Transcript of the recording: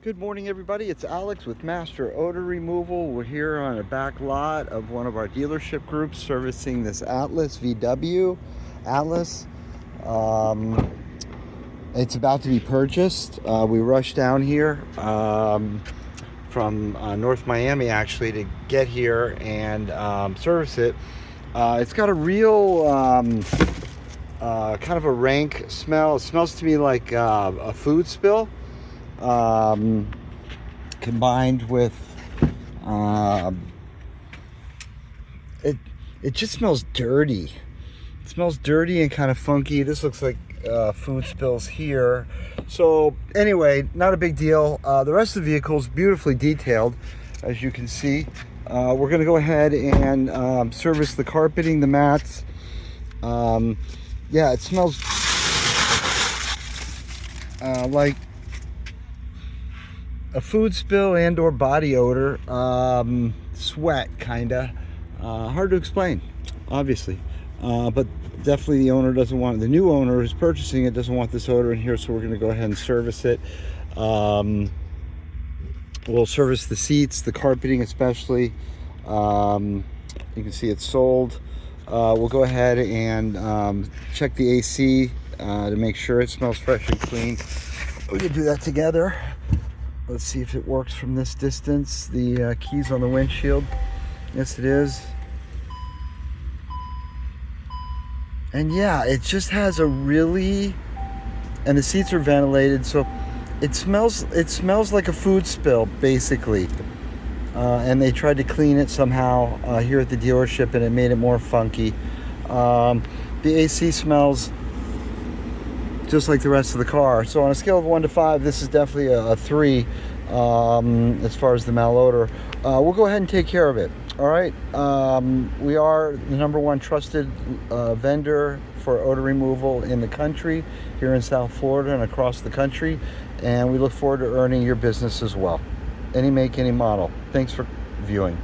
Good morning, everybody. It's Alex with Master Odor Removal. We're here on a back lot of one of our dealership groups servicing this Atlas VW Atlas. It's about to be purchased. We rushed down here from North Miami actually to get here and service it. It's got a real kind of a rank smell. It smells to me like a food spill. Combined with it just smells dirty. It smells dirty and kind of funky. This looks like food spills here. So anyway, not a big deal. The rest of the vehicle is beautifully detailed, as you can see. We're going to go ahead and service the carpeting, the mats. Yeah, it smells like a food spill and or body odor, sweat kinda, hard to explain, obviously, but definitely the owner doesn't want, the new owner who's purchasing it doesn't want this odor in here, so we're going to go ahead and service it. We'll service the seats, the carpeting especially. You can see it's sold. We'll go ahead and check the AC to make sure it smells fresh and clean. We can do that together. Let's see if it works from this distance. The key's on the windshield. Yes, it is. And yeah, it just has a really, and the seats are ventilated, so it smells like a food spill, basically. And they tried to clean it somehow here at the dealership, and it made it more funky. The AC smells just like the rest of the car. So on a scale of 1 to 5, this is definitely a 3 as far as the malodor. We'll go ahead and take care of it. All right. We are the #1 trusted vendor for odor removal in the country, here in South Florida and across the country. And we look forward to earning your business as well. Any make, any model. Thanks for viewing.